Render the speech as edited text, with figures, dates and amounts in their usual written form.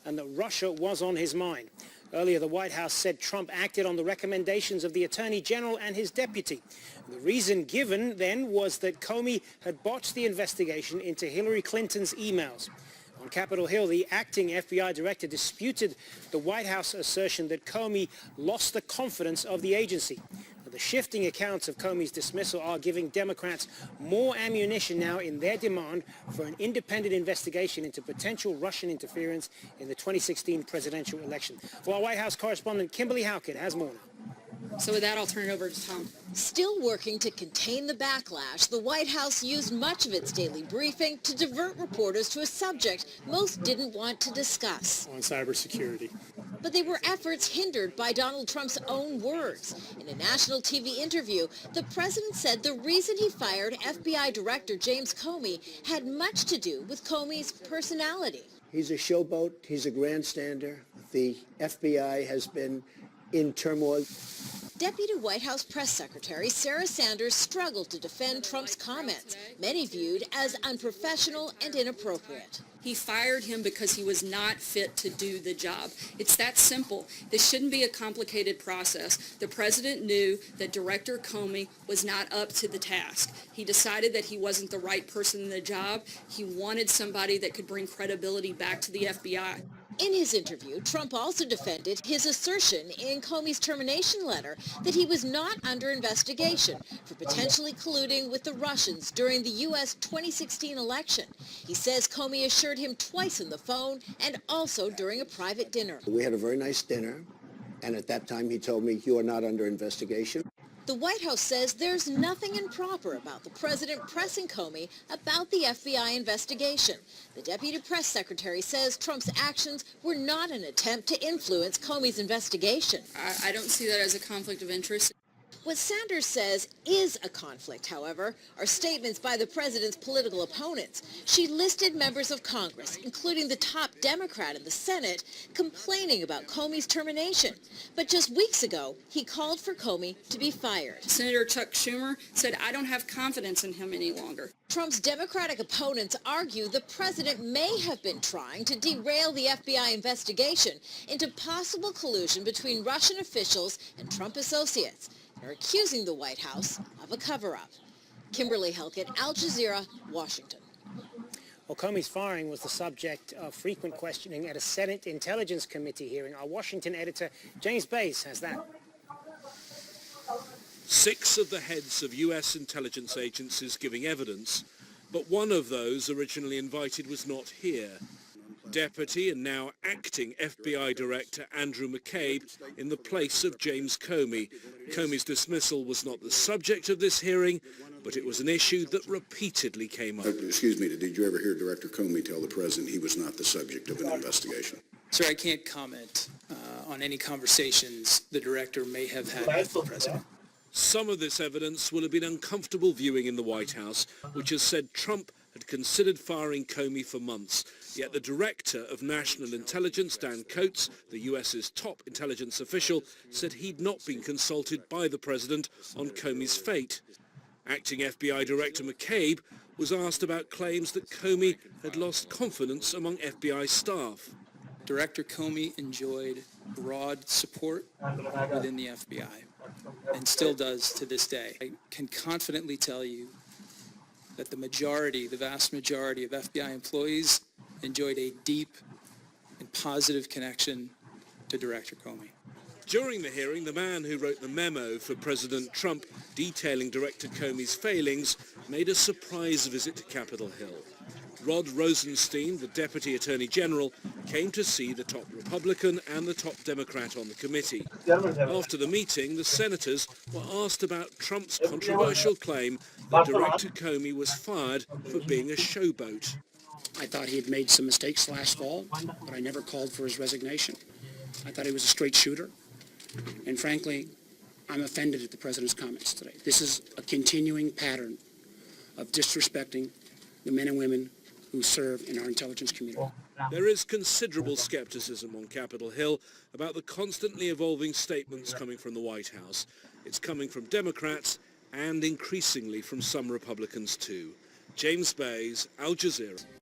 and that Russia was on his mind. Earlier, the White House said Trump acted on the recommendations of the Attorney General and his deputy. The reason given then was that Comey had botched the investigation into Hillary Clinton's emails. On Capitol Hill, the acting FBI director disputed the White House assertion that Comey lost the confidence of the agency. The shifting accounts of Comey's dismissal are giving Democrats more ammunition now in their demand for an independent investigation into potential Russian interference in the 2016 presidential election. Well, our White House correspondent Kimberly Halkett has more now. So with that, I'll turn it over to Tom. Still working to contain the backlash, the White House used much of its daily briefing to divert reporters to a subject most didn't want to discuss. On cybersecurity. But they were efforts hindered by Donald Trump's own words. In a national TV interview, the president said the reason he fired FBI Director James Comey had much to do with Comey's personality. He's a showboat. He's a grandstander. The FBI has been in turmoil. Deputy White House Press Secretary Sarah Sanders struggled to defend Trump's comments, many viewed as unprofessional and inappropriate. He fired him because he was not fit to do the job. It's that simple. This shouldn't be a complicated process. The president knew that Director Comey was not up to the task. He decided that he wasn't the right person in the job. He wanted somebody that could bring credibility back to the FBI. In his interview, Trump also defended his assertion in Comey's termination letter that he was not under investigation for potentially colluding with the Russians during the U.S. 2016 election. He says Comey assured him twice on the phone and also during a private dinner. We had a very nice dinner, and at that time he told me, "You are not under investigation." The White House says there's nothing improper about the president pressing Comey about the FBI investigation. The deputy press secretary says Trump's actions were not an attempt to influence Comey's investigation. I don't see that as a conflict of interest. What Sanders says is a conflict, however, are statements by the president's political opponents. She listed members of Congress, including the top Democrat in the Senate, complaining about Comey's termination. But just weeks ago, he called for Comey to be fired. Senator Chuck Schumer said, "I don't have confidence in him any longer." Trump's Democratic opponents argue the president may have been trying to derail the FBI investigation into possible collusion between Russian officials and Trump associates. They're accusing the White House of a cover-up. Kimberly Halkett, Al Jazeera, Washington. Well, Comey's firing was the subject of frequent questioning at a Senate Intelligence Committee hearing. Our Washington editor, James Bays, has that. 6 of the heads of U.S. intelligence agencies giving evidence, but one of those originally invited was not here. Deputy and now acting FBI Director Andrew McCabe in the place of James Comey. Comey's dismissal was not the subject of this hearing, but it was an issue that repeatedly came up. Excuse me, did you ever hear Director Comey tell the president he was not the subject of an investigation? Sir, I can't comment on any conversations the director may have had with the president. Some of this evidence will have been uncomfortable viewing in the White House, which has said Trump had considered firing Comey for months. Yet the Director of National Intelligence, Dan Coats, the US's top intelligence official, said he'd not been consulted by the president on Comey's fate. Acting FBI Director McCabe was asked about claims that Comey had lost confidence among FBI staff. Director Comey enjoyed broad support within the FBI and still does to this day. I can confidently tell you that the vast majority of FBI employees enjoyed a deep and positive connection to Director Comey. During the hearing, the man who wrote the memo for President Trump detailing Director Comey's failings made a surprise visit to Capitol Hill. Rod Rosenstein, the Deputy Attorney General, came to see the top Republican and the top Democrat on the committee. After the meeting, the senators were asked about Trump's controversial claim that Director Comey was fired for being a showboat. I thought he had made some mistakes last fall, but I never called for his resignation. I thought he was a straight shooter. And frankly, I'm offended at the president's comments today. This is a continuing pattern of disrespecting the men and women who serve in our intelligence community. There is considerable skepticism on Capitol Hill about the constantly evolving statements coming from the White House. It's coming from Democrats and increasingly from some Republicans too. James Bays, Al Jazeera.